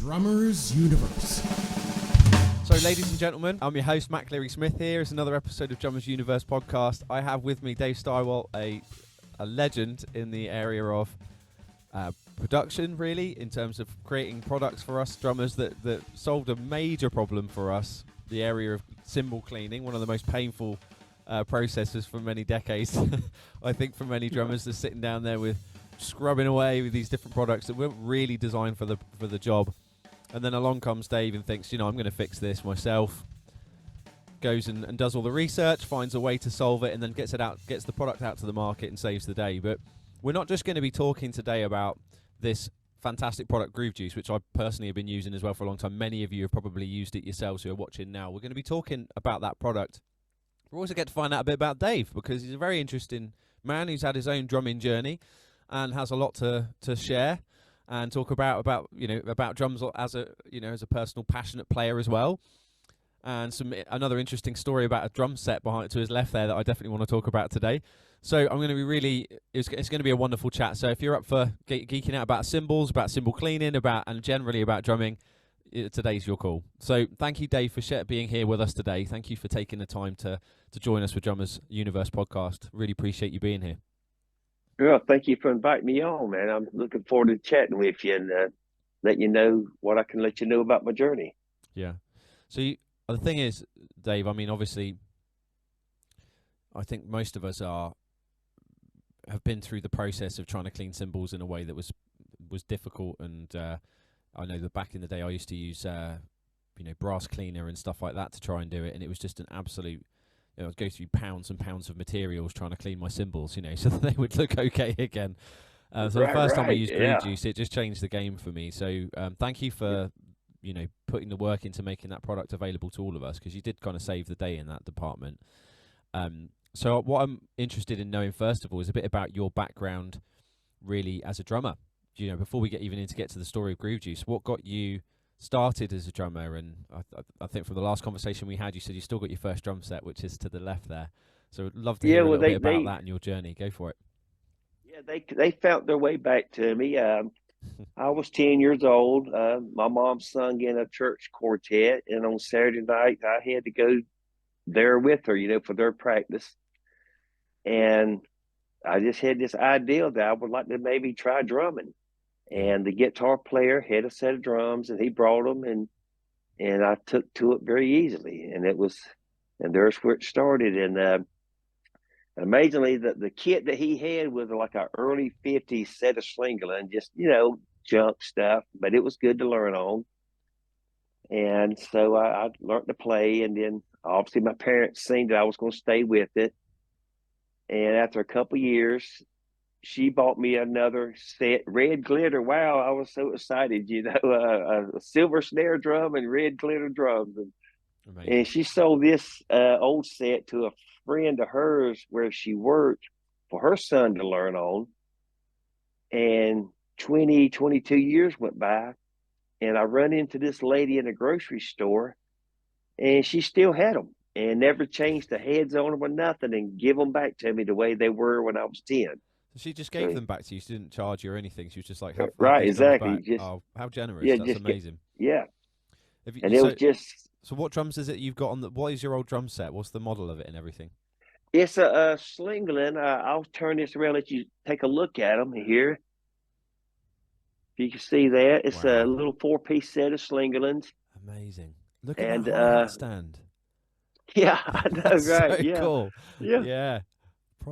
Drummers Universe. So, ladies and gentlemen, I'm your host, Matt Cleary-Smith here. It's another episode of Drummers Universe podcast. I have with me Dave Stirewalt, a legend in the area of production, really, in terms of creating products for us drummers that solved a major problem for us, the area of cymbal cleaning, one of the most painful processes for many decades. I think for many drummers, they're sitting down there with scrubbing away with these different products that weren't really designed for the job. And then along comes Dave and thinks, I'm going to fix this myself. Goes and does all the research, finds a way to solve it, and then gets the product out to the market and saves the day. But we're not just going to be talking today about this fantastic product, Groove Juice, which I personally have been using as well for a long time. Many of you have probably used it yourselves who are watching now. We're going to be talking about that product. We're also get to find out a bit about Dave, because he's a very interesting man who's had his own drumming journey and has a lot to share and talk about drums as a personal passionate player as well. And another interesting story about a drum set behind to his left there that I definitely want to talk about today. So I'm going to be it's going to be a wonderful chat. So if you're up for geeking out about cymbals, about cymbal cleaning, and generally about drumming, today's your call. So thank you, Dave, for being here with us today. Thank you for taking the time to join us for Drummers Universe podcast. Really appreciate you being here. Well, thank you for inviting me on, man. I'm looking forward to chatting with you and let you know what I can let you know about my journey. Yeah. So the thing is, Dave, I mean, obviously, I think most of us have been through the process of trying to clean cymbals in a way that was difficult. And I know that back in the day, I used to use brass cleaner and stuff like that to try and do it, and it was just an absolute. I'd go through pounds and pounds of materials trying to clean my cymbals, so that they would look okay again. So the first time I used Groove Juice, it just changed the game for me. So thank you for putting the work into making that product available to all of us, because you did kind of save the day in that department. So what I'm interested in knowing first of all is a bit about your background, really, as a drummer. Before we get to the story of Groove Juice, what got you started as a drummer? And I think from the last conversation we had, you said you still got your first drum set, which is to the left there. So I'd love to hear a little bit about that and your journey. Go for it. Yeah, they found their way back to me. I was 10 years old. My mom sung in a church quartet, and on Saturday night I had to go there with her, for their practice. And I just had this idea that I would like to maybe try drumming. And the guitar player had a set of drums, and he brought them, and I took to it very easily. And there's where it started. And amazingly, the kit that he had was like an early 50s set of Slingerland, just, junk stuff, but it was good to learn on. And so I learned to play, and then obviously my parents seen that I was going to stay with it. And after a couple of years, she bought me another set, red glitter. Wow, I was so excited, a silver snare drum and red glitter drums. And she sold this old set to a friend of hers where she worked for her son to learn on. And 22 years went by, and I run into this lady in a grocery store, and she still had them and never changed the heads on them or nothing, and give them back to me the way they were when I was 10. So she just gave them back to you. She didn't charge you or anything. She was just like, have exactly. Just, how generous. Yeah, That's amazing. So what drums is it you've got on what is your old drum set? What's the model of it and everything? It's a Slingerland. I'll turn this around, let you take a look at them here. If you can see that, it's a little 4-piece set of Slingerlands. Amazing. Look at that hi-hat stand. Yeah, I know, That's right? So cool. Yeah.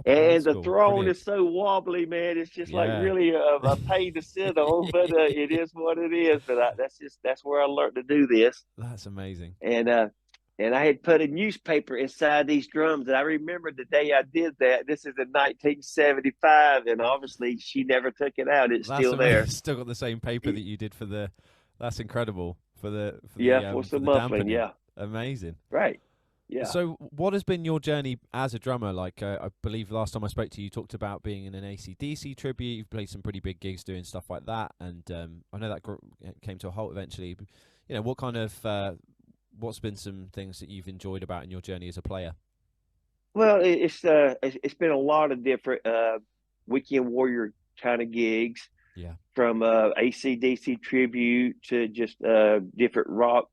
And the throne is so wobbly, man. It's just like really a pain to sit on, but it is what it is. But that's where I learned to do this. That's amazing. And I had put a newspaper inside these drums, and I remember the day I did that. This is in 1975, and obviously she never took it out. It's still there. Still got the same paper that you did for the. That's incredible for the some muffling. Yeah, amazing. Right. Yeah. So what has been your journey as a drummer? Like, I believe last time I spoke to you, you talked about being in an AC/DC tribute. You've played some pretty big gigs doing stuff like that. And I know that came to a halt eventually. What kind of, what's been some things that you've enjoyed about in your journey as a player? Well, it's been a lot of different weekend warrior kind of gigs. Yeah. from AC/DC tribute to just different rock,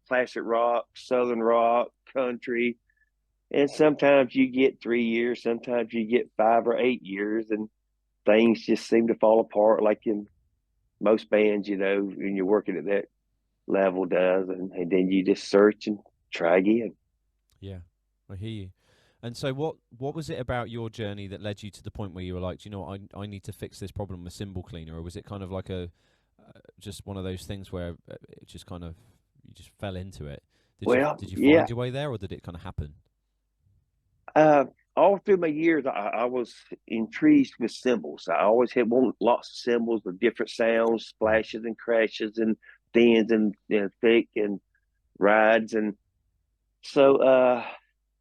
classic rock, southern rock, country. And sometimes you get 3 years, sometimes you get 5 or 8 years, and things just seem to fall apart like in most bands, when you're working at that level does. And then you just search and try again. Yeah. I hear you. And so what was it about your journey that led you to the point where you were like, "Do you know what, I need to fix this problem with cymbal cleaner," or was it kind of like a just one of those things where it just kind of you just fell into it? Well, Did you yeah. find your way there, or did it kind of happen? Uh, all through my years, I was intrigued with cymbals. I always had lots of cymbals with different sounds, Right. splashes and crashes and thins and thick and rides. And so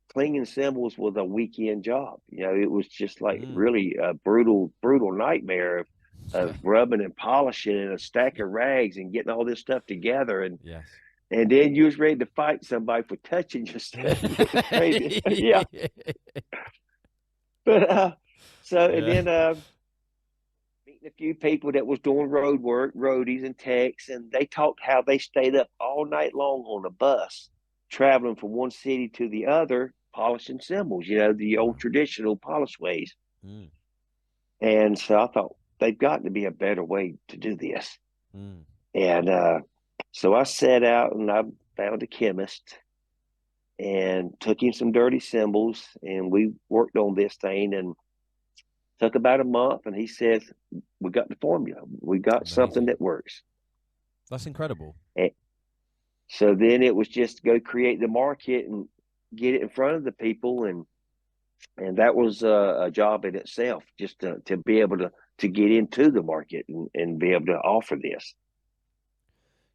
cleaning cymbals was a weekend job. It was just like Mm. really a brutal, brutal nightmare Yeah. of rubbing and polishing and a stack of rags and getting all this stuff together. Yes. And then you was ready to fight somebody for touching your stuff. It was crazy. Yeah. But and Yeah. then meeting a few people that was doing road work, roadies and techs, and they talked how they stayed up all night long on a bus, traveling from one city to the other, polishing cymbals, the old Wow. traditional polish ways. Mm. And so I thought they've got to be a better way to do this. Mm. And so I set out and I found a chemist and took him some dirty cymbals, and we worked on this thing and took about a month. And he says, "We got the formula. We got something Amazing. that works." That's incredible. And so then it was just go create the market and get it in front of the people, and that was a job in itself, just to be able to get into the market and be able to offer this.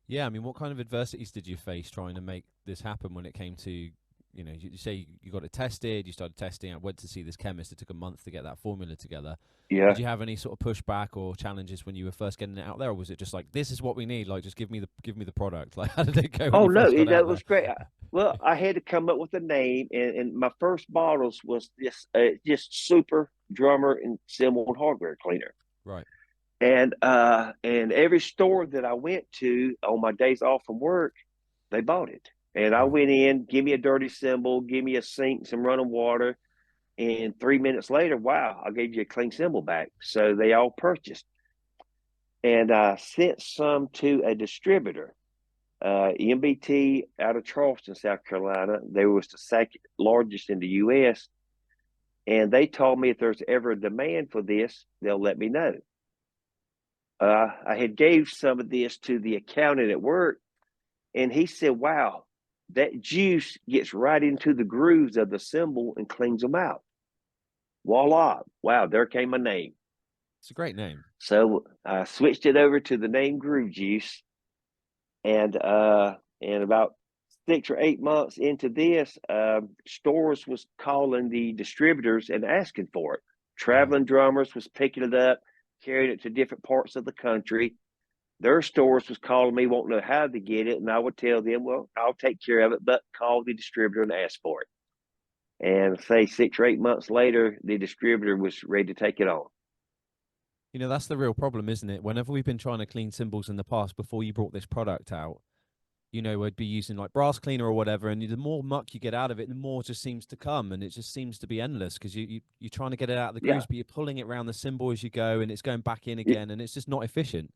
Yeah, I mean, what kind of adversities did you face trying to make this happen when it came to, you say you got it tested, you started testing, I went to see this chemist, it took a month to get that formula together. Yeah. Did you have any sort of pushback or challenges when you were first getting it out there, or was it just like, this is what we need, like just give me the product? Like, how did it go when Oh you no, first got that out there? was great. Well, I had to come up with a name, and my first bottles was this just super drummer and cymbal and hardware cleaner. Right. And every store that I went to on my days off from work, they bought it. And I Right. went in, give me a dirty cymbal, give me a sink, some running water, and 3 minutes later, wow, I gave you a clean cymbal back. So they all purchased. And I sent some to a distributor, MBT out of Charleston, South Carolina. They was the second largest in the U.S. And they told me if there's ever a demand for this, they'll let me know. I had gave some of this to the accountant at work, and he said, "Wow, that juice gets right into the grooves of the cymbal and cleans them out." Voila! Wow, there came my name. It's a great name. So I switched it over to the name Groove Juice, and about 6 or 8 months into this, stores was calling the distributors and asking for it. Wow. Traveling drummers was picking it up, carrying it to different parts of the country. Their stores was calling me, wanting to know how to get it, and I would tell them, "Well, I'll take care of it, but call the distributor and ask for it." And say 6 or 8 months later, the distributor was ready to take it on. That's the real problem, isn't it? Whenever we've been trying to clean cymbals in the past, before you brought this product out, we'd be using like brass cleaner or whatever, and the more muck you get out of it, the more it just seems to come, and it just seems to be endless because you're trying to get it out of the Yeah, grooves, but you're pulling it around the cymbal as you go, and it's going back in again, and it's just not efficient.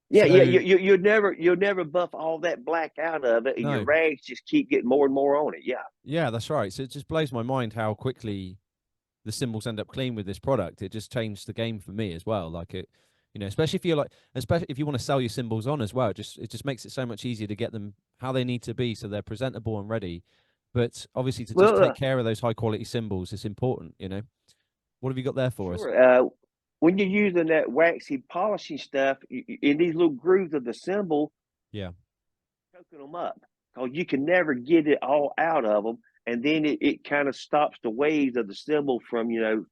yeah, yeah. So You'll never buff all that black out of it, and your no, rags just keep getting more and more on it. Yeah, yeah, that's right. So it just blows my mind how quickly the cymbals end up clean with this product. It just changed the game for me as well. Like it, especially if you're like, especially if you want to sell your cymbals on as well. It just makes it so much easier to get them how they need to be, so they're presentable and ready. But obviously, to just well, take care of those high quality cymbals is important. What have you got there for us? sure. When you're using that waxy polishing stuff in these little grooves of the cymbal, Yeah. choking them up, because you can never get it all out of them, and then it kind of stops the waves of the cymbal from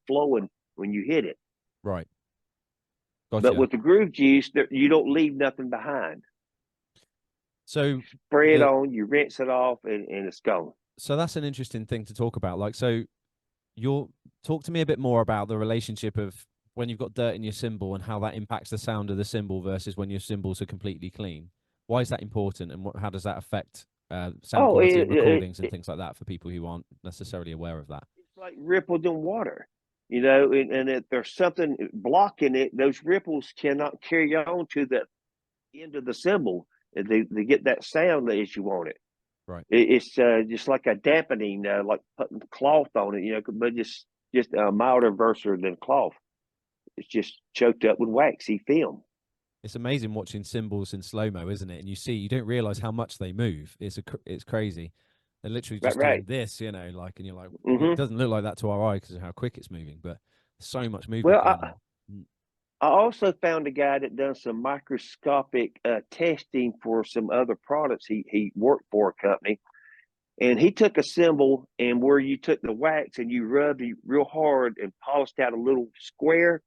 flowing when you hit it. Right. But Gotcha. with the groove juice, you don't leave nothing behind. So Spray it the on, you rinse it off, and it's gone. so that's an interesting thing to talk about. Like, so you'll talk to me a bit more about the relationship of when you've got dirt in your cymbal and how that impacts the sound of the cymbal versus when your cymbals are completely clean? Why is that important, and how does that affect sound Oh, quality and recordings and things like that for people who aren't necessarily aware of that? it's like ripples in water, and if there's something blocking it, those ripples cannot carry on to the end of the cymbal. They get that sound as you want it. Right. It's just like a dampening, like putting cloth on it, but just a milder version than cloth. It's just choked up with waxy film. It's amazing watching cymbals in slow mo, isn't it? And you don't realize how much they move. It's crazy. They're literally Right, just doing right. this, like, and you're like, it hmm doesn't look like that to our eye because of how quick it's moving, but so much movement Well, going on. I also found a guy that done some microscopic testing for some other products. He worked for a company, and he took a cymbal and where you took the wax and you rubbed it real hard and polished out a little square,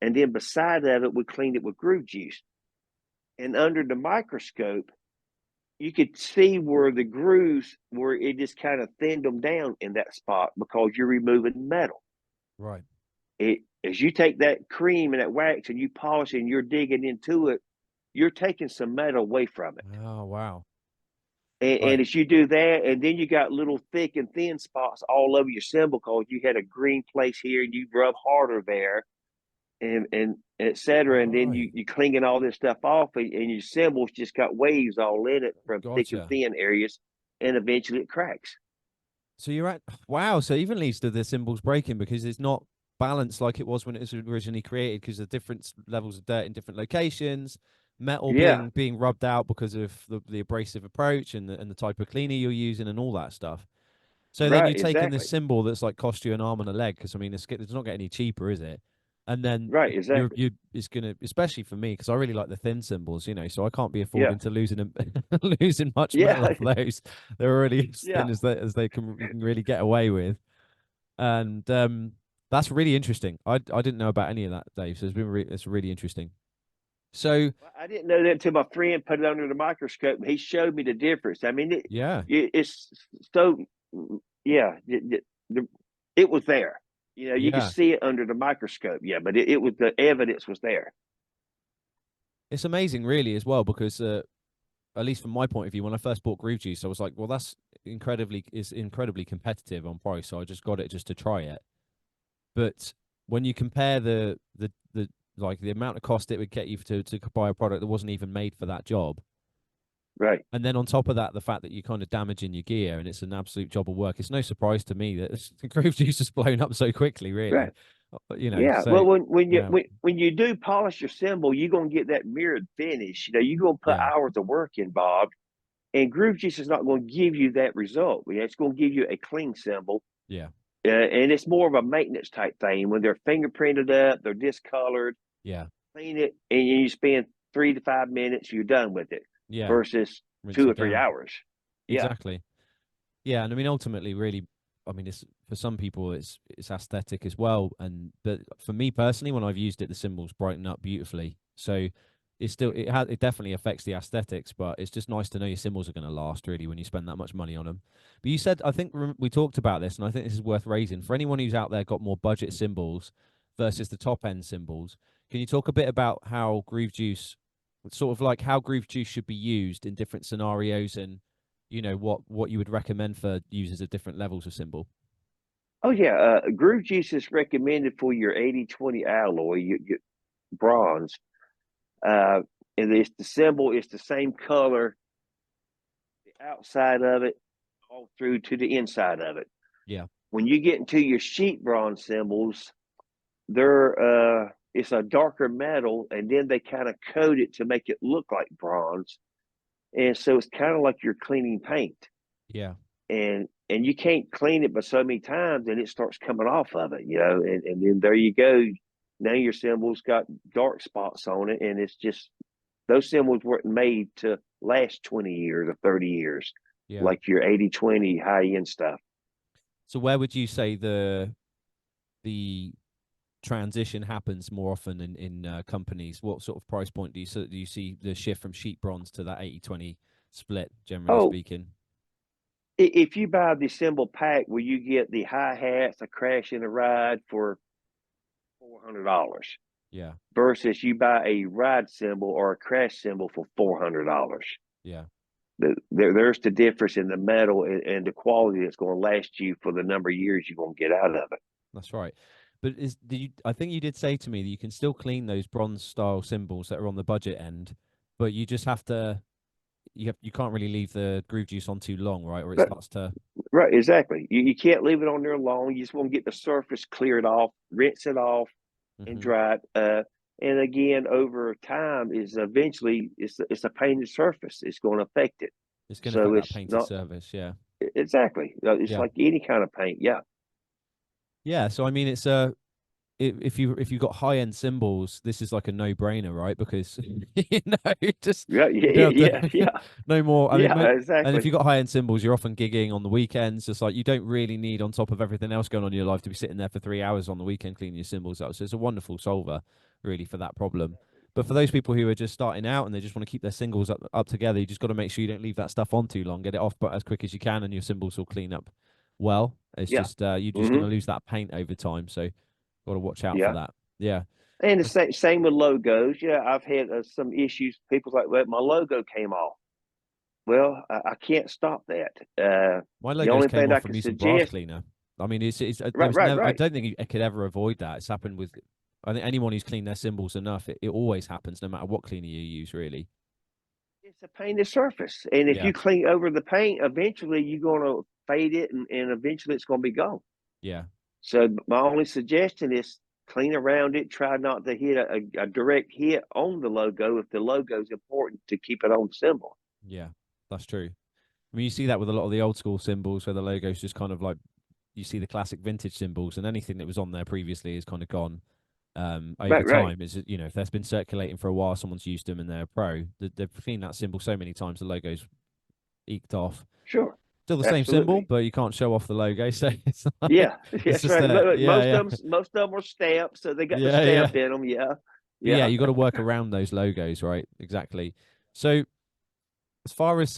and then beside of it we cleaned it with groove juice. And under the microscope, you could see where the grooves where it just kind of thinned them down in that spot because you're removing metal. Right. It as you take that cream and that wax and you polish it and you're digging into it, you're taking some metal away from it. Oh, wow. And Right. as you do that, and then you got little thick and thin spots all over your cymbal because you had a green place here and you rub harder there, and et cetera. And then Right. you cleaning all this stuff off, and your cymbals just got waves all in it from thick and Gotcha. thin areas, and eventually it cracks. So you're at wow. So even leads to the symbols breaking because it's not balanced like it was when it was originally created because of different levels of dirt in different locations, metal Yeah, being rubbed out because of the abrasive approach and the type of cleaner you're using and all that stuff. So then right, you're taking this exactly. symbol that's like cost you an arm and a leg because I mean it's not getting any cheaper, is it? And then Right, exactly. you it's gonna, especially for me because I really like the thin symbols, so I can't be Yeah, affording to losing much metal yeah, off those. They're already as yeah. thin as they can you can really get away with, and that's really interesting. I didn't know about any of that, Dave. So it's really interesting. So I didn't know that until my friend put it under the microscope and he showed me the difference. I mean, yeah, it's so, yeah, it was there. You could yeah, see it under the microscope. Yeah, but it was the evidence was there. it's amazing, really, as well because at least from my point of view, when I first bought Groove Juice, I was like, well, that's incredibly competitive on price, so I just got it just to try it. But when you compare the like the amount of cost it would get you to buy a product that wasn't even made for that job, Right, and then on top of that, the fact that you're kind of damaging your gear and it's an absolute job of work, it's no surprise to me that the Groove Juice has blown up so quickly, really. right. Yeah. So Well, when you wow, when you do polish your cymbal, you're gonna get that mirrored finish. You're gonna put yeah, hours of work in, Bob. And Groove Juice is not going to give you that result. It's going to give you a clean cymbal. yeah, And it's more of a maintenance type thing. When they're fingerprinted up, they're discolored, yeah, clean it, and you spend 3 to 5 minutes, you're done with it yeah, versus rinse two it or three down. hours. Yeah. Exactly. Yeah, and I mean, ultimately, really, I mean, it's for some people, it's aesthetic as well. And but for me personally, when I've used it, the symbols brighten up beautifully. So it definitely affects the aesthetics, but it's just nice to know your symbols are going to last really when you spend that much money on them. But you said, I think we talked about this, and I think this is worth raising for anyone who's out there got more budget symbols versus the top end symbols. Can you talk a bit about how Groove Juice, sort of like how Groove Juice should be used in different scenarios and what you would recommend for users at different levels of symbol? Oh, yeah. Groove Juice is recommended for your 80/20 alloy, your bronze. Uh, and it's the symbol, it's the same color, the outside of it, all through to the inside of it. Yeah, When you get into your sheet bronze symbols, they're it's a darker metal, and then they kind of coat it to make it look like bronze, and so it's kind of like you're cleaning paint, yeah, and you can't clean it but so many times, and it starts coming off of it, and then there you go. Now your symbol's got dark spots on it, and it's just those symbols weren't made to last 20 years or 30 years yeah. like your 80/20 high end stuff. So where would you say the transition happens more often in companies? What sort of price point do you see the shift from sheet bronze to that 80/20 split, generally Oh, speaking? if you buy the cymbal pack where you get the hi hats, a crash and a ride for $400 Yeah. versus you buy a ride cymbal or a crash cymbal for $400. Yeah. There's the difference in the metal and the quality that's going to last you for the number of years you're going to get out of it. That's right. But I think you did say to me that you can still clean those bronze style cymbals that are on the budget end, but you just have to you can't really leave the groove juice on too long, right? Or it But, starts to right, exactly. You can't leave it on there long. You just want to get the surface cleared off, rinse it off, and hmm dry it. And again, over time, is eventually it's a painted surface. It's going to affect it. it's going to So affect that it's painted not surface. Yeah. exactly. It's Yeah. like any kind of paint. Yeah. Yeah. So I mean, it's if you've got high end cymbals, this is like a no brainer, right? Because just Yeah. you Yeah. don't Yeah. have to Yeah. no more. I mean, Yeah. and if Exactly. you've got high end cymbals, you're often gigging on the weekends. Just like you don't really need, on top of everything else going on in your life, to be sitting there for 3 hours on the weekend cleaning your cymbals out. So it's a wonderful solver, really, for that problem. But for those people who are just starting out and they just want to keep their singles up together, you just got to make sure you don't leave that stuff on too long. Get it off, but as quick as you can, and your cymbals will clean up well. It's Yeah. just you're just going Hmm. to lose that paint over time. So got to watch out for Yeah. that. Yeah. And the That's- same with logos. Yeah, I've had some issues. People's like, well, my logo came off. Well, I can't stop that. My The logos only came thing off I from can using brass suggest, cleaner. I mean, there right, was right, never. I right. don't think I could ever avoid that. It's happened with. I think anyone who's cleaned their cymbals enough, it always happens, no matter what cleaner you use, really. It's a painted surface, and if Yeah. you clean over the paint, eventually you're going to fade it, and eventually it's going to be gone. Yeah. So my only suggestion is clean around it. Try not to hit a direct hit on the logo if the logo is important to keep it on the symbol. Yeah. That's true. I mean, you see that with a lot of the old school symbols where the logo's just kind of like you see the classic vintage symbols, and anything that was on there previously is kind of gone. Over Right, right. time, is if that's been circulating for a while, someone's used them and they're a pro. They've seen that symbol so many times, the logo's eked off. Sure. Still the same symbol, Absolutely. but you can't show off the logo. So it's like Yeah, it's that's just right. yeah, yeah, Most of them are stamped, so they got the yeah, yeah. stamp in them. Yeah, But yeah, yeah, you got to work around those logos, right? Exactly. So as far as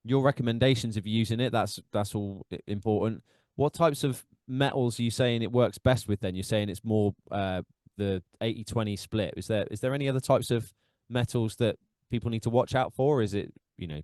your recommendations of using it, that's all important. What types of metals are you saying it works best with then? You're saying it's more the 80-20 split. Is there any other types of metals that people need to watch out for? Or is it,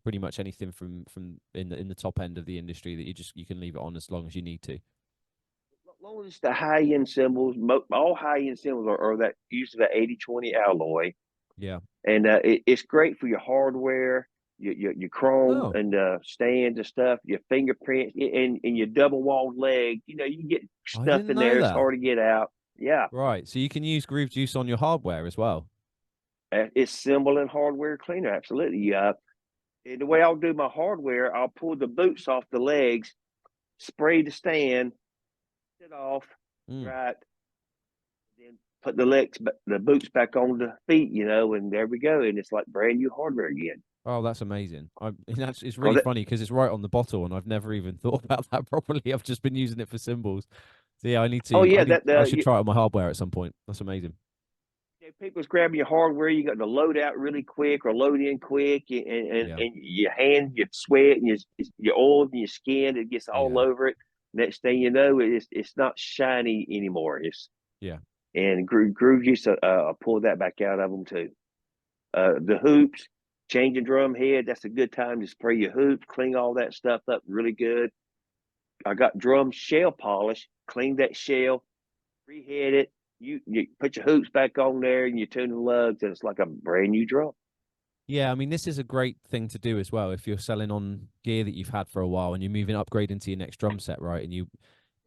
pretty much anything from in the top end of the industry that you can leave it on as long as you need to? as long as the high end symbols, all high end symbols are that usually the 80-20 alloy, Yeah. and it's great for your hardware, your chrome Oh, and stand and stuff, your fingerprints, and your double walled leg. You can get I stuff didn't in know there. It's that. hard to get out. Yeah, Right. So you can use Groove Juice on your hardware as well. it's symbol and hardware cleaner. Absolutely. And the way I'll do my hardware, I'll pull the boots off the legs, spray the stand, it off, Mm. right, then put the boots back on the feet, and there we go, and it's like brand new hardware again. Oh, that's amazing. It's Cause really funny because it's right on the bottle, and I've never even thought about that properly. I've just been using it for symbols. So yeah, oh yeah, I should try it on my hardware at some point. That's amazing. people's grabbing your hardware. You got to load out really quick or load in quick, Yeah, and your hand, your sweat, and your oil and your skin, it gets all yeah, over it. Next thing you know, it's not shiny anymore. yeah, And Groove used to pull that back out of them too. The hoops, changing drum head, that's a good time to spray your hoops, clean all that stuff up really good. I got drum shell polish, clean that shell, rehead it. You put your hoops back on there and you tune the lugs, and it's like a brand new drum. yeah. I mean, this is a great thing to do as well if you're selling on gear that you've had for a while and you're moving upgrade into your next drum set, right? And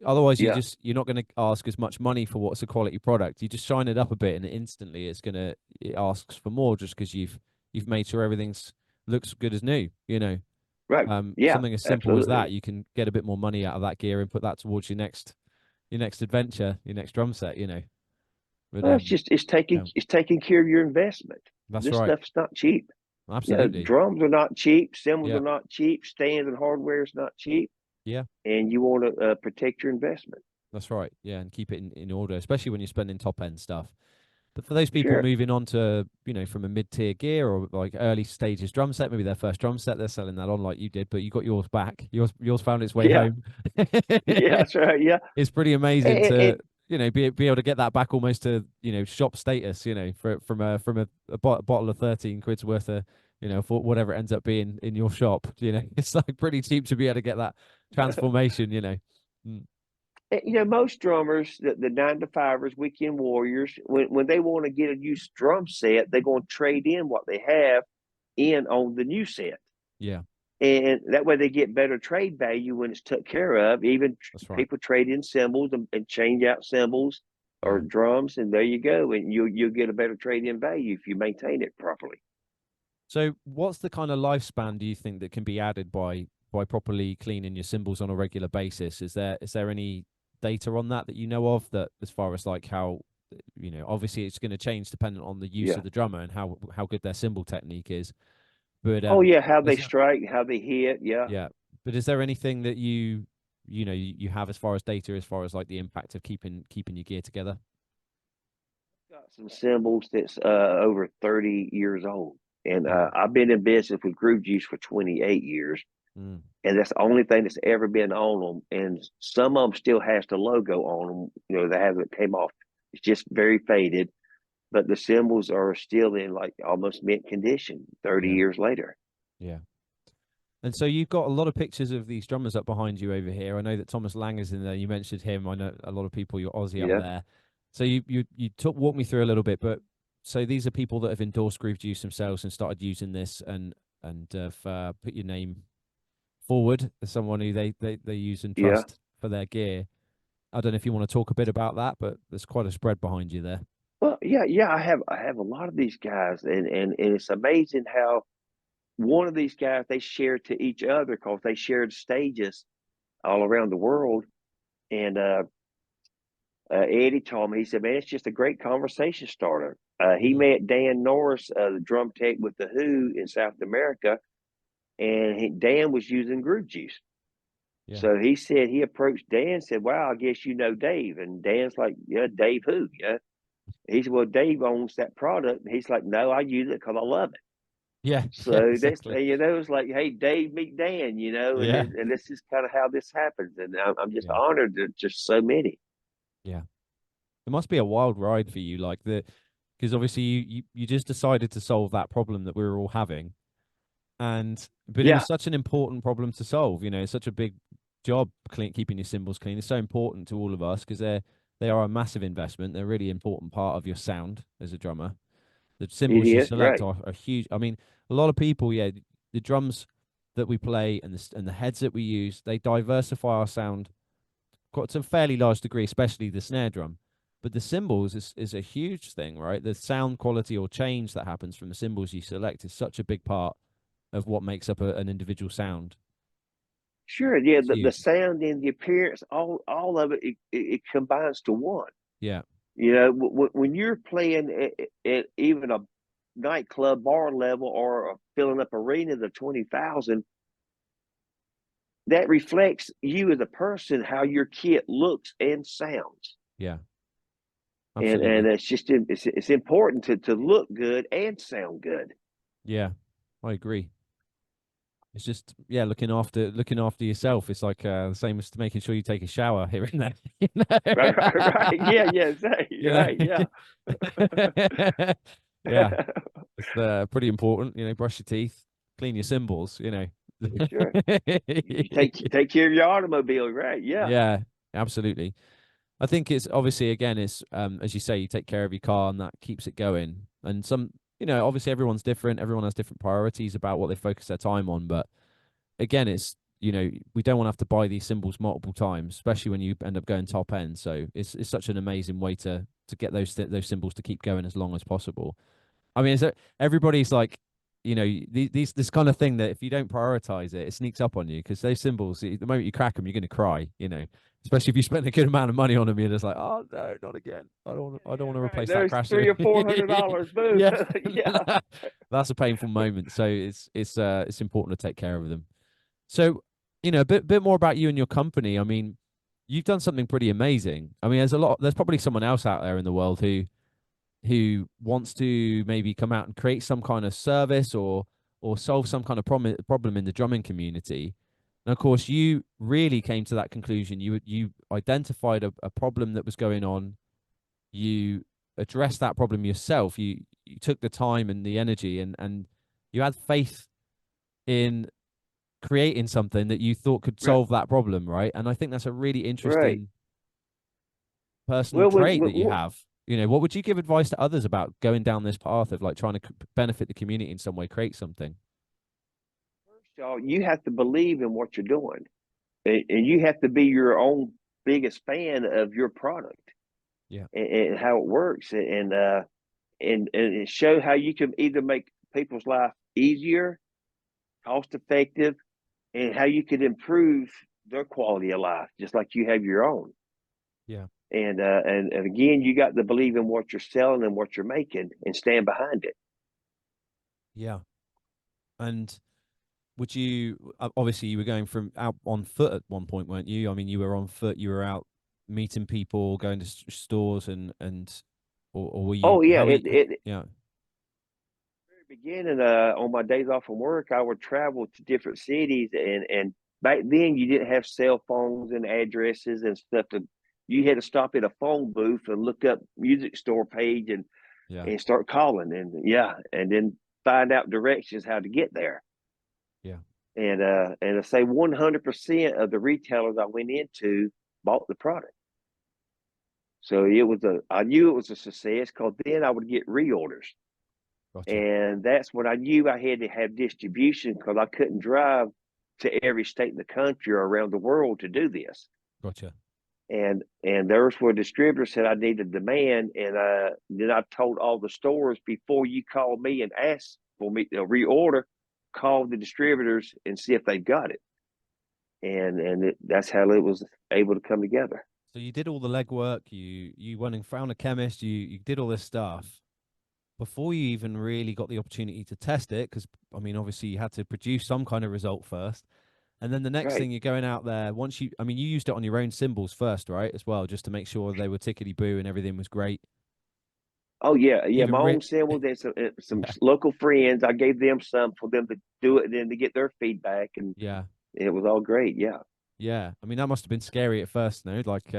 otherwise Yeah, you're not going to ask as much money for what's a quality product. You just shine it up a bit, and instantly it asks for more just because you've made sure everything's looks good as new. right. Yeah, Something as simple as that, absolutely. you can get a bit more money out of that gear and put that towards your next adventure, your next drum set. But Well, it's yeah, taking care of your investment. that's This right. stuff's not cheap. Absolutely. Drums are not cheap. Cymbals Yeah, are not cheap. Stands and hardware is not cheap. yeah, And you want to protect your investment. that's right. Yeah, and keep it in order, especially when you're spending top end stuff. But for those people Sure. moving on to, from a mid-tier gear or like early stages drum set, maybe their first drum set, they're selling that on like you did, but you got yours back. Yours found its way Yeah. home. Yeah, that's right. Yeah. It's pretty amazing And, to, and be able to get that back almost to, shop status, from a bottle of 13 quid's worth of, for whatever it ends up being in your shop. It's like pretty cheap to be able to get that transformation. Mm, Most drummers, the 9 to 5ers, weekend warriors, when they want to get a new drum set, they're going to trade in what they have in on the new set. yeah, And that way they get better trade value when it's took care of. Even that's right. people trade in cymbals and change out cymbals or Yeah. drums, and there you go. And you'll get a better trade in value if you maintain it properly. So what's the kind of lifespan do you think that can be added by properly cleaning your cymbals on a regular basis? Is there any data on that you know of, that as far as like how, obviously it's going to change dependent on the use Yeah. of the drummer and how good their cymbal technique is. But Oh yeah, how they is there, strike, how they hit. Yeah. yeah. But is there anything that you have as far as data, as far as like the impact of keeping your gear together? Got some cymbals that's over 30 years old. And Yeah. I've been in business with Groove Juice for 28 years. Mm. And that's the only thing that's ever been on them. And some of them still has the logo on them. They haven't came off. It's just very faded, but the cymbals are still in like almost mint condition 30 Yeah. years later. Yeah. And so you've got a lot of pictures of these drummers up behind you over here. I know that Thomas Lang is in there. You mentioned him. I know a lot of people. You're Aussie up Yeah. there. So you walk me through a little bit. But so these are people that have endorsed Groove Juice themselves and started using this and have put your name forward as someone who they use and Yeah. trust for their gear. I don't know if you want to talk a bit about that, but there's quite a spread behind you there. Well, yeah. I have a lot of these guys, and it's amazing how one of these guys they share to each other because they shared stages all around the world. And Eddie told me, he said, "Man, it's just a great conversation starter." He Mm. met Dan Norris, the drum tech with the Who in South America, and Dan was using Groove Juice. Yeah. So he said he approached Dan, said, "Wow, I guess you know Dave." And Dan's like, "Yeah, Dave who?" Yeah. He said, "Well, Dave owns that product." And he's like, "No, I use it because I love it." Yeah. Yeah. So that's Exactly. it's like, "Hey, Dave, meet Dan," Yeah. and this is kind of how this happens. And I'm just Yeah. honored that just so many. Yeah. It must be a wild ride for you, like because obviously you just decided to solve that problem that we were all having, but it was Yeah, such an important problem to solve. It's such a big job keeping your cymbals clean. It's so important to all of us because they are a massive investment. They're a really important part of your sound as a drummer. The it cymbals you is select right. are huge. I mean, a lot of people, yeah, the drums that we play and the heads that we use, they diversify our sound quite to a fairly large degree, especially the snare drum. But the cymbals is a huge thing, right? The sound quality or change that happens from the cymbals you select is such a big part of what makes up an individual sound. Sure, yeah. It's The huge. sound and the appearance, all of it combines to one. Yeah, When you're playing at even a nightclub bar level or filling up arenas of 20,000, that reflects you as a person, how your kit looks and sounds. yeah, And absolutely. it's important to look good and sound good. Yeah, I agree. It's just yeah, looking after yourself. It's like the same as making sure you take a shower here and there. You Right, right, right. know? Yeah, yeah, exactly. you Right, yeah. know. Yeah, it's pretty important. Brush your teeth, clean your cymbals. Sure. You take care of your automobile, right? Yeah. Yeah, absolutely. I think it's obviously again, it's as you say, you take care of your car and that keeps it going. And obviously everyone's different. Everyone has different priorities about what they focus their time on. But again, it's we don't want to have to buy these cymbals multiple times, especially when you end up going top end. So it's such an amazing way to get those cymbals to keep going as long as possible. I mean, everybody's like, this kind of thing that if you don't prioritize it, it sneaks up on you because those symbols, the moment you crack them, you're going to cry. Especially if you spend a good amount of money on them, you're just like, oh no, not again. I don't Yeah, want to right. replace that There's crash. $300 or $400. Boom. Yeah, Yeah. that's a painful moment. So it's important to take care of them. So a bit more about you and your company. I mean, you've done something pretty amazing. I mean, there's probably someone else out there in the world who wants to maybe come out and create some kind of service or solve some kind of problem in the drumming community. And of course, you really came to that conclusion. You identified a problem that was going on. You addressed that problem yourself. You took the time and the energy, and you had faith in creating something that you thought could Right. solve that problem, right? And I think that's a really Right. interesting personal Well, trait that you have. You know, what would you give advice to others about going down this path of like trying to benefit the community in some way, create something? first, y'all, you have to believe in what you're doing, and you have to be your own biggest fan of your product Yeah, and how it works, and show how you can either make people's life easier, cost effective, and how you could improve their quality of life, just like you have your own. yeah, And again, you got to believe in what you're selling and what you're making, and stand behind it. yeah. And would you obviously you were going from out on foot at one point, weren't you? I mean, you were on foot. You were out meeting people, going to stores, and or were you? Oh yeah, How were you? it Yeah, very beginning, on my days off from work, I would travel to different cities, and back then you didn't have cell phones and addresses and stuff. You had to stop at a phone booth and look up music store page yeah, and start calling, and then find out directions how to get there. yeah. And I say 100% of the retailers I went into bought the product. So I knew it was a success because then I would get reorders. Gotcha, And that's when I knew I had to have distribution, because I couldn't drive to every state in the country or around the world to do this. gotcha. And there's where distributors said I needed demand, and then I told all the stores, before you call me and ask for me to reorder, call the distributors and see if they got it. That's how it was able to come together. So you did all the legwork. You went and found a chemist. You did all this stuff before you even really got the opportunity to test it. Because I mean, obviously, you had to produce some kind of result first. And then the next Right. thing you're going out there, I mean, you used it on your own symbols first, right? As well, just to make sure they were tickety boo and everything was great. Oh yeah, yeah. My Even own samples and some yeah, local friends. I gave them some for them to do it, and then to get their feedback, and yeah, it was all great. Yeah. yeah. I mean, that must have been scary at first, no? Like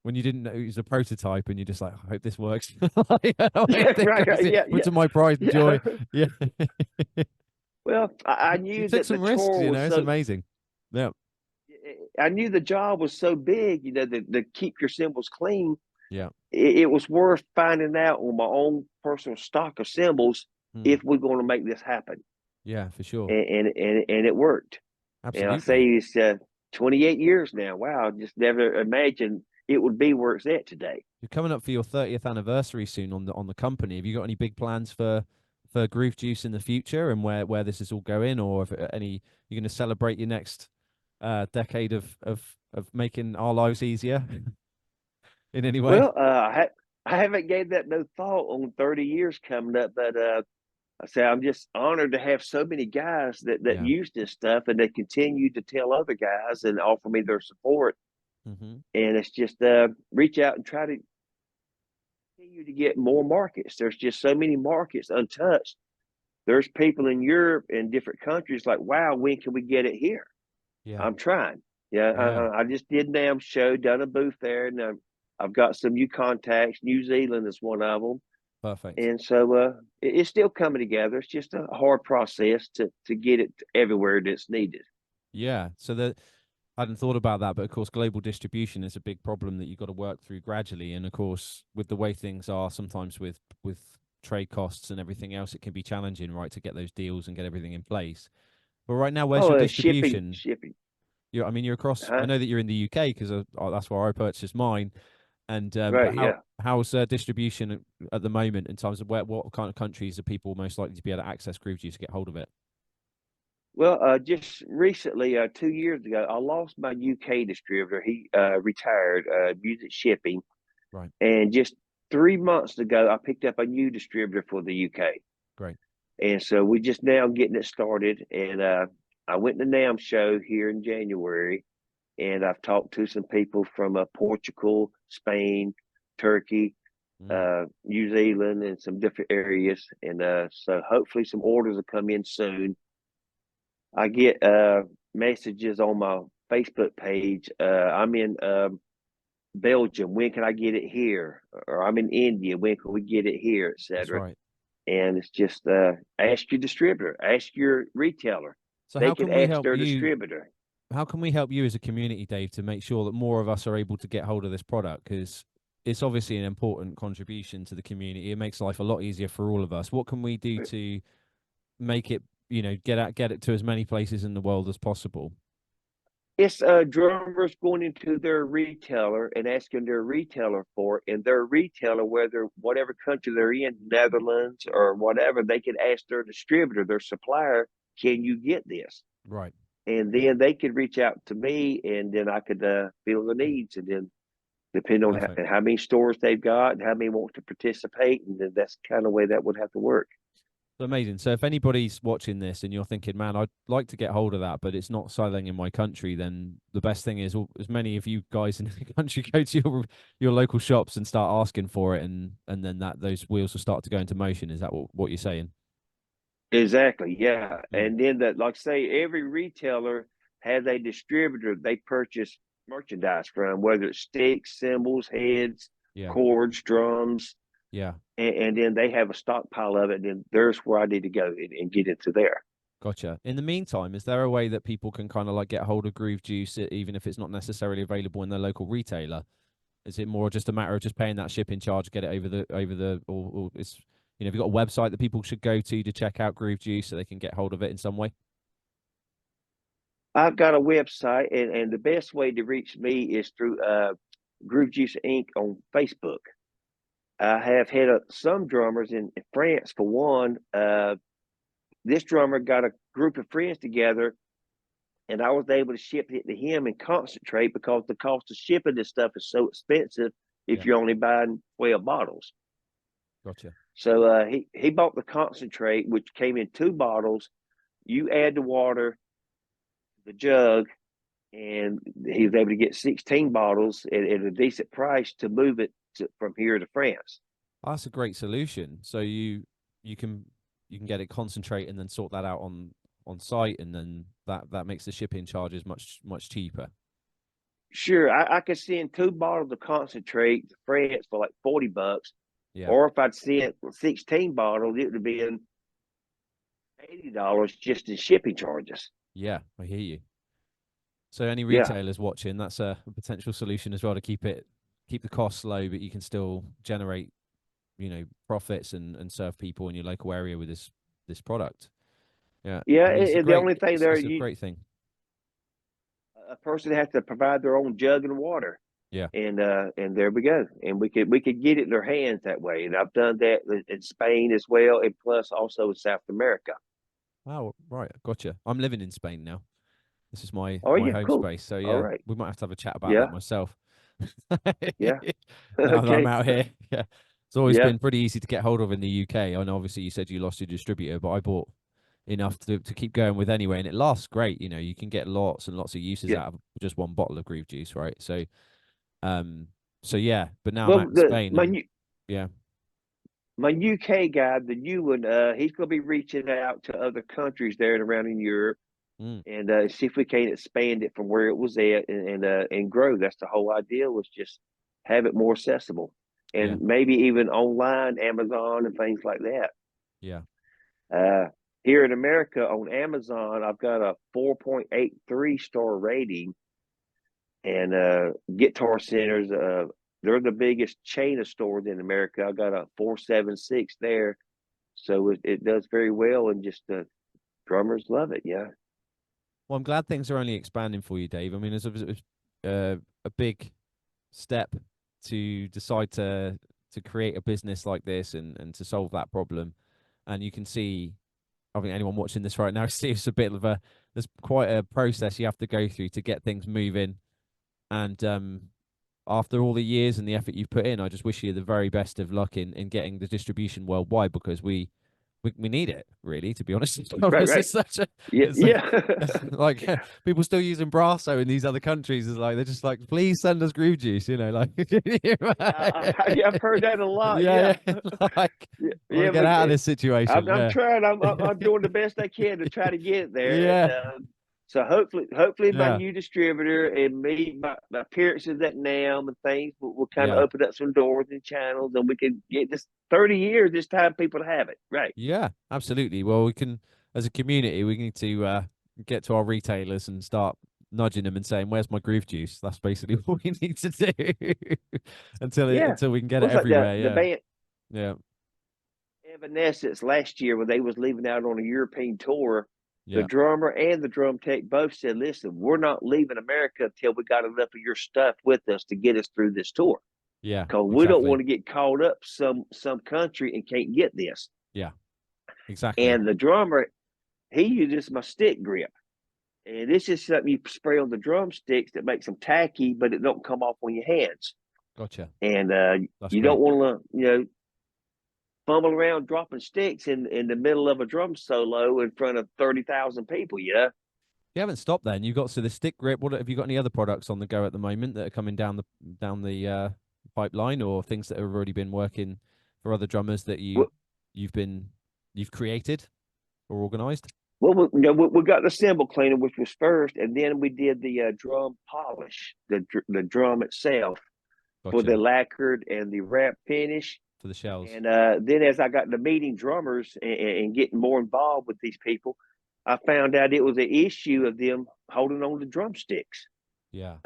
when you didn't know it was a prototype and you're just like, I hope this works. Like, I hope Yeah. it Right. goes Right. in, Yeah. but Yeah. to my pride and Yeah. joy. Yeah. Well, I You knew took that the some risks, chore you was know, it's so. amazing. Yeah. I knew the job was so big. To keep your symbols clean. Yeah. It was worth finding out on my own personal stock of symbols Hmm. if we're going to make this happen, Yeah, for sure. and it worked. And I say Absolutely. it's 28 years now. Wow, I just never imagined it would be where it's at today. You're coming up for your 30th anniversary soon on the company. Have you got any big plans for Groove Juice in the future and where this is all going, or if any you're going to celebrate your next decade of making our lives easier in any way? Well, I haven't gave that no thought on 30 years coming up, but I say I'm just honored to have so many guys that Yeah. use this stuff, and they continue to tell other guys and offer me their support. Hmm. And it's just reach out and try to continue to get more markets. There's just so many markets untouched. There's people in Europe and different countries like, wow, when can we get it here? Yeah. I'm trying. Yeah, Yeah. I just did NAM show, done a booth there, and I've got some new contacts. New Zealand is one of them, Perfect. and so it's still coming together. It's just a hard process to get it everywhere that's needed. Yeah. So that I hadn't thought about that, but of course, global distribution is a big problem that you've got to work through gradually. And of course, with the way things are, sometimes with trade costs and everything else, it can be challenging, right, to get those deals and get everything in place. But right now, where's Oh, your shipping, distribution? shipping. I mean, you're across. I Huh? know that you're in the UK because that's where I purchased mine. And but Right, yeah. how's distribution at the moment in terms of what kind of countries are people most likely to be able to access Groove Juice to get hold of it? Well, just recently, 2 years ago, I lost my UK distributor. He retired, music shipping, Right, and just 3 months ago, I picked up a new distributor for the UK. great. And so we just now getting it started. And I went to NAM show here in January, and I've talked to some people from Portugal, Spain, Turkey, Mm, New Zealand, and some different areas. And so hopefully some orders will come in soon. I get messages on my Facebook page. I'm in Belgium. When can I get it here? Or I'm in India. When can we get it here, That's etc. right. And it's just ask your distributor, ask your retailer. So They how could can we ask help their you? distributor. How can we help you as a community, Dave, to make sure that more of us are able to get hold of this product? Because it's obviously an important contribution to the community. It makes life a lot easier for all of us. What can we do to make it, get it to as many places in the world as possible? It's drummers going into their retailer and asking their retailer for it, and their retailer, whether whatever country they're in, Netherlands or whatever, they can ask their distributor, their supplier, can you get this? Right. And then they could reach out to me, and then I could fill the needs, and then depending on Perfect. how many stores they've got and how many want to participate, and then that's kind of the way that would have to work. Amazing. So if anybody's watching this and you're thinking, man, I'd like to get hold of that, but it's not selling in my country, then the best thing is as many of you guys in the country go to your local shops and start asking for it, and then those wheels will start to go into motion. Is that what you're saying? Exactly, yeah. Mm. And then that, like say, every retailer has a distributor they purchase merchandise from, whether it's sticks, cymbals, heads, Yeah. cords, drums, Yeah. and then they have a stockpile of it. And then there's where I need to go and get into there. Gotcha. In the meantime, is there a way that people can kind of like get hold of Groove Juice, even if it's not necessarily available in their local retailer? Is it more just a matter of just paying that shipping charge, get it or it's have you got a website that people should go to check out Groove Juice so they can get hold of it in some way? I've got a website, and the best way to reach me is through Groove Juice Inc. on Facebook. I have had some drummers in France, for one. This drummer got a group of friends together, and I was able to ship it to him and concentrate because the cost of shipping this stuff is so expensive if Yeah, you're only buying 12 bottles. gotcha. So he bought the concentrate, which came in 2 bottles. You add the water, the jug, and he was able to get 16 bottles at a decent price to move it from here to France. That's a great solution. So you can get it concentrate and then sort that out on site, and then that makes the shipping charges much cheaper. Sure, I could send 2 bottles of concentrate to France for like $40. Yeah, Or if I'd sent 16 bottles, it would be in $80 just in shipping charges. yeah, I hear you. So any Yeah, retailers watching, that's a potential solution as well to keep the costs low, but you can still generate profits and serve people in your local area with this product. Yeah, yeah. I mean The only thing there, it's a great thing. a person has to provide their own jug and water, Yeah. and there we go. And we could get it in their hands that way. And I've done that in Spain as well, and plus also in South America. Oh, right, gotcha. I'm living in Spain now. This is my Oh yeah, home cool. space. So All yeah, right. we might have to have a chat about Yeah, that myself. yeah. Now that I'm Okay. out here, yeah, it's always Yeah, been pretty easy to get hold of in the UK. I know obviously you said you lost your distributor, but I bought enough to keep going with anyway, and it lasts great. You can get lots and lots of uses yeah. out of just one bottle of Groove Juice, right? So um, so yeah, but now I'm Well, out in Spain, my and yeah, my UK guy, the new one, he's going to be reaching out to other countries there and around in Europe, mm, and see if we can expand it from where it was at, and grow. That's the whole idea, was just have it more accessible, yeah, and maybe even online, Amazon and things like that. yeah. Uh, Here in America on Amazon, I've got a 4.83 star rating, and Guitar Centers, they're the biggest chain of stores in America. I got a 4.76 there, so it does very well, and just the drummers love it. Yeah, Well, I'm glad things are only expanding for you, Dave. I mean, it's a big step to decide to create a business like this and to solve that problem. And you can see, I think anyone watching this right now see it's a bit of there's quite a process you have to go through to get things moving. And after all the years and the effort you've put in, I just wish you the very best of luck in getting the distribution worldwide, because we need it, really, to be honest. right, right. It's such a Yeah, it's a, yeah. like people still using Brasso in these other countries. Is like they're just like, please send us Groove Juice, like Yeah, I've heard that a lot. yeah, Yeah, yeah. Like yeah, I want to yeah. get But out of this situation. I'm Yeah, trying. I'm doing the best I can to try to get it there, and yeah, So hopefully my Yeah, new distributor and me, my appearances at NAM and things will kind of yeah, open up some doors and channels, and we can get this 30 years. This time people to have it, right? yeah, absolutely. Well, we can, as a community, we need to get to our retailers and start nudging them and saying, "Where's my groove juice?" That's basically what we need to do Yeah. until we can get Well, it it's like everywhere. the Yeah, band yeah, Evanescence last year when they was leaving out on a European tour. The yeah, drummer and the drum tech both said, "Listen, we're not leaving America until we got enough of your stuff with us to get us through this tour, yeah, because we don't exactly. want to get caught up some country and can't get this." Yeah, exactly. And the drummer, he uses my stick grip, and this is something you spray on the drumsticks that makes them tacky, but it don't come off on your hands. Gotcha. And That's you don't great. want to, fumble around dropping sticks in the middle of a drum solo in front of 30,000 people. You haven't stopped then. You've got so the stick grip. What have you got? Any other products on the go at the moment that are coming down the pipeline, or things that have already been working for other drummers that Well, you've been you've created or organized? we got the cymbal cleaner, which was first, and then we did the drum polish, the drum itself for Gotcha. the lacquered and the wrap finish. For the shells. And then as I got to meeting drummers and getting more involved with these people, I found out it was an issue of them holding on to drumsticks, Yeah.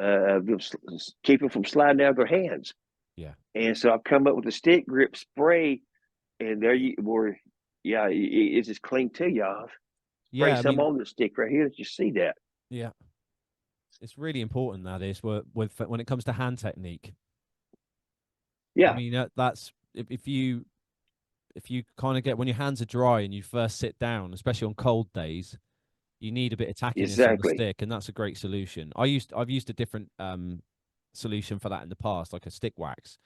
keeping from sliding out of their hands. Yeah. And so I come up with a stick grip spray, and there you were. Yeah, it's just clean to y'all. Spray Yeah. I some mean, on the stick right here. You see that? yeah. It's really important that is with when it comes to hand technique. I Yeah, mean, that's if you kind of get when your hands are dry and you first sit down, especially on cold days, you need a bit of tackiness on the exactly. stick, and that's a great solution. I've used a different solution for that in the past, like a stick wax.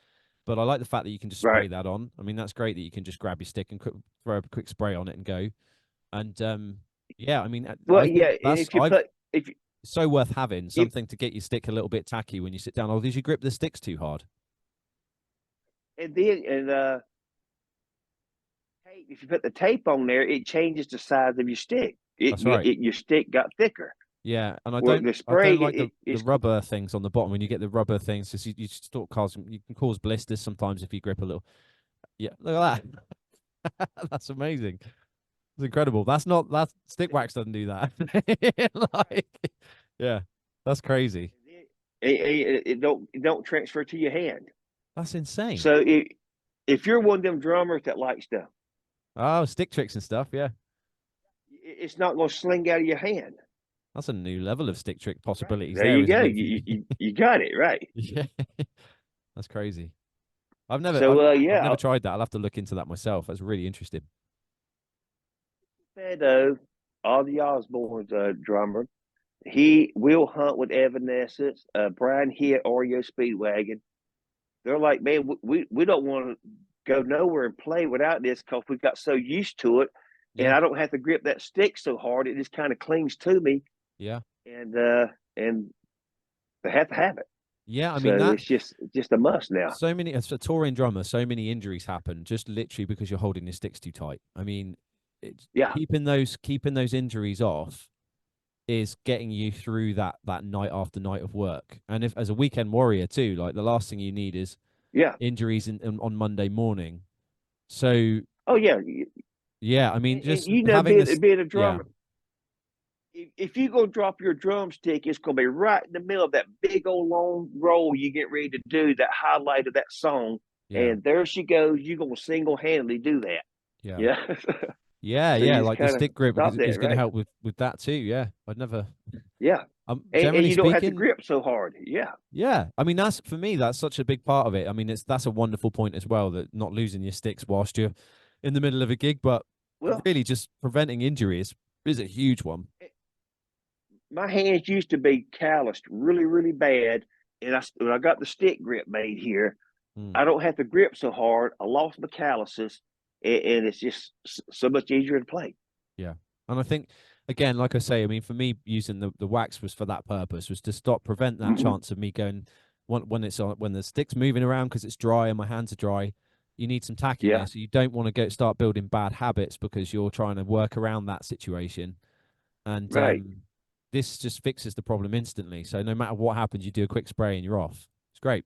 But I like the fact that you can just spray Right. that on. I mean, that's great that you can just grab your stick and throw a quick spray on it and go. And yeah, I mean, Well, I think yeah, and that's if you I've put if you, so worth having if something to get your stick a little bit tacky when you sit down. Or did you grip the sticks too hard? and then and tape, if you put the tape on there, it changes the size of your stick. That's right. Your stick got thicker. Yeah, and Where the I spray, don't like the it's rubber things on the bottom when you get the rubber things because you sort of you can cause blisters sometimes if you grip a little. Yeah, look at that. That's amazing. It's incredible. That's not that stick wax doesn't do that. Like, yeah, that's crazy. it don't transfer to your hand. That's insane. So if you're one of them drummers that likes to, Oh, stick tricks and stuff. Yeah, it's not going to sling out of your hand. that's a new level of stick trick Right. possibilities There there, you isn't go. it? You got it right. Yeah, that's crazy. So I've yeah, never tried that. I'll have to look into that myself. That's really interesting. Fado, Ozzy Osbourne's drummer, he will hunt with Evanescence. Brian hit REO Speedwagon. They're like, man, we don't want to go nowhere and play without this because we got so used to it, and Yeah, I don't have to grip that stick so hard. It just kind of clings to me, yeah, and they have to have it. yeah. I So mean that it's just a must now. so many as a touring drummer, so many injuries happen just literally because you're holding your sticks too tight. I mean, it's Yeah, keeping those injuries off is getting you through that night after night of work. And if as a weekend warrior too, like the last thing you need is yeah. injuries on Monday morning. So Oh yeah, yeah, I mean and just having this. being a Yeah, drummer, if you go drop your drumstick, it's gonna be right in the middle of that big old long roll you get ready to do that highlight of that song, yeah, and there she goes. You're gonna single handedly do that. yeah. Yeah. Yeah, So you yeah, just like the kind of stick grip stop is that, going to right? help with that too. Yeah, I'd never. Yeah, and Generally you don't have to speaking, grip so hard. Yeah. yeah. I mean, that's for me. That's such a big part of it. I mean, that's a wonderful point as well that not losing your sticks whilst you're in the middle of a gig, but Well, really just preventing injuries is a huge one. my hands used to be calloused really, really bad, and when I got the stick grip made here, Mm, I don't have to grip so hard. I lost my calluses, and it's just so much easier to play. yeah, and I think again, like I say, I mean, for me, using the wax was for that purpose, was to prevent that Hmm. chance of me going when it's on when the stick's moving around because it's dry and my hands are dry. You need some Yeah. tackiness. You don't want to start building bad habits because you're trying to work around that situation. And Right. this just fixes the problem instantly. So no matter what happens, you do a quick spray and you're off. It's great.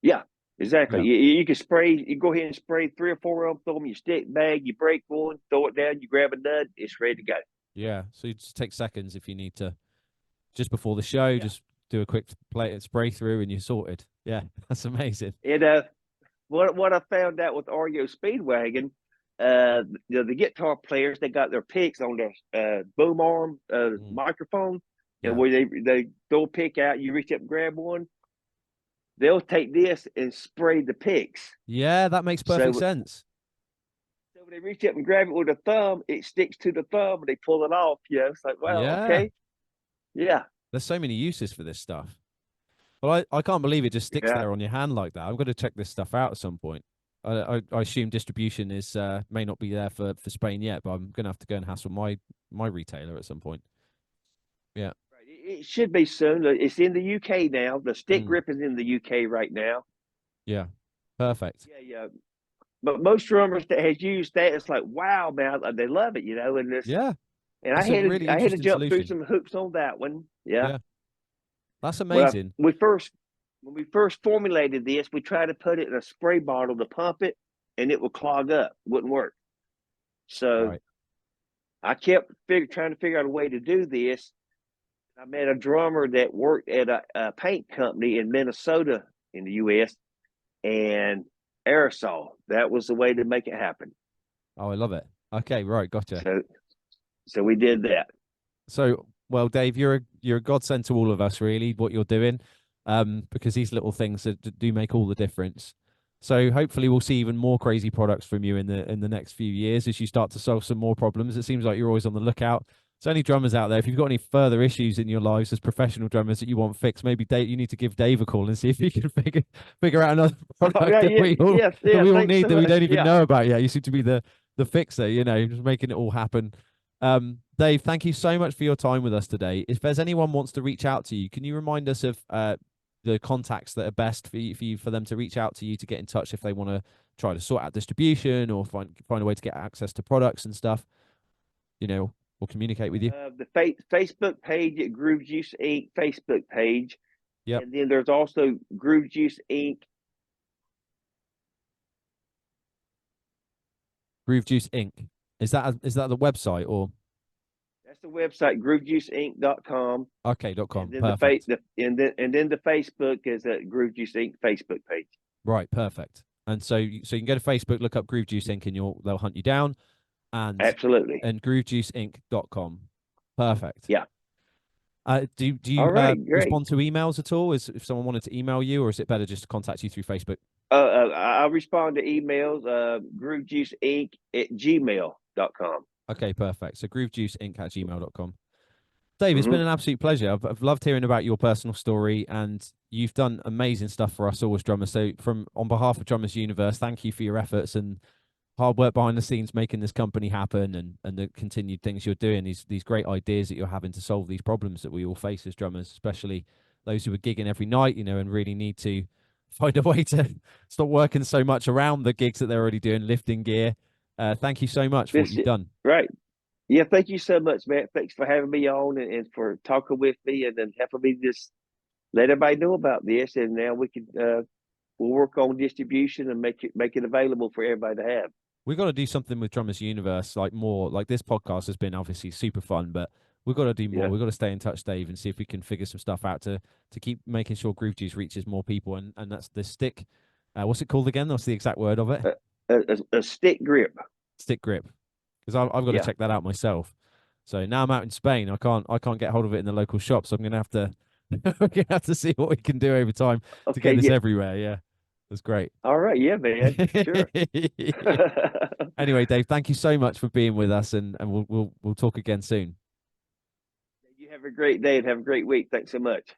Yeah, exactly. Yeah. You can spray. You go ahead and spray 3 or 4 of them. Throw them in your stick bag. You break one, throw it down. You grab a nut. It's ready to go. Yeah. So you just take seconds if you need to. Just before the show, Yeah. just do a quick play spray through and you're sorted. Yeah, that's amazing. And what I found out with REO Speedwagon, the guitar players, they got their picks on their boom arm microphone, Yeah. and where they throw a pick out, you reach up and grab one. They'll take this and spray the picks. Yeah, that makes perfect sense. So when they reach up and grab it with a thumb, it sticks to the thumb and they pull it off. You know, it's like, wow, Yeah. okay. Yeah. There's so many uses for this stuff. Well, I can't believe it just sticks there on your hand like that. I'm going to check this stuff out at some point. I assume distribution is may not be there for Spain yet, but I'm going to have to go and hassle my retailer at some point. Yeah. It should be soon. It's in the UK now. The stick grip is in the UK right now. Yeah. Perfect. Yeah. But most drummers that has used that, it's like, wow, man, they love it, you know. And yeah. And I had to jump through some hoops on that one. Yeah. That's amazing. When we first formulated this, we tried to put it in a spray bottle to pump it, and it would clog up. It wouldn't work. So I kept trying to figure out a way to do this. I met a drummer that worked at a paint company in Minnesota in the U.S. and aerosol. That was the way to make it happen. Oh, I love it. Okay, right, gotcha. So we did that. So, well, Dave, you're a godsend to all of us, really, what you're doing, because these little things do make all the difference. So hopefully we'll see even more crazy products from you in the next few years as you start to solve some more problems. It seems like you're always on the lookout. So any drummers out there, if you've got any further issues in your lives as professional drummers that you want fixed, maybe you need to give Dave a call and see if he can figure out another product that we all need that we don't even know about yet. You seem to be the fixer, you know, just making it all happen. Dave, thank you so much for your time with us today. If there's anyone wants to reach out to you, can you remind us of the contacts that are best for them to reach out to you to get in touch if they want to try to sort out distribution or find a way to get access to products and stuff, you know, or communicate with you? The Facebook page at Groove Juice Inc. Facebook page. Yeah. And then there's also Groove Juice Inc. Groove Juice Inc. Is that the website or? That's the website, groovejuiceinc.com. Okay, .com. And then Perfect. and then the Facebook is at Groove Juice Inc. Facebook page. Right, perfect. And so you can go to Facebook, look up Groove Juice Inc. and they'll hunt you down. And absolutely. And groovejuiceinc.com. Perfect. Yeah. Do you respond to emails at all? If someone wanted to email you, or is it better just to contact you through Facebook? I respond to emails, groovejuiceinc@gmail.com. Okay, perfect. So groovejuiceinc@gmail.com. Dave, it's been an absolute pleasure. I've loved hearing about your personal story, and you've done amazing stuff for us all as drummers. So on behalf of Drummers Universe, thank you for your efforts and hard work behind the scenes making this company happen, and the continued things you're doing, these great ideas that you're having to solve these problems that we all face as drummers, especially those who are gigging every night, you know, and really need to find a way to stop working so much around the gigs that they're already doing, lifting gear. Thank you so much for what you've done. Right. Yeah, thank you so much, man. Thanks for having me on and for talking with me and then helping me just let everybody know about this. And now we can we'll work on distribution and make it available for everybody to have. We've got to do something with Drummers Universe, like more. Like this podcast has been obviously super fun, but we've got to do more. We've got to stay in touch, Dave, and see if we can figure some stuff out to keep making sure Groove Juice reaches more people. And that's the stick. What's it called again? What's the exact word of it? A stick grip. Stick grip. Because I've got to check that out myself. So now I'm out in Spain. I can't get hold of it in the local shop. So I'm gonna have to see what we can do over time to get this everywhere. Yeah, that's great. All right, yeah, man. Sure. Anyway, Dave, thank you so much for being with us, and we'll talk again soon. You have a great day and have a great week. Thanks so much.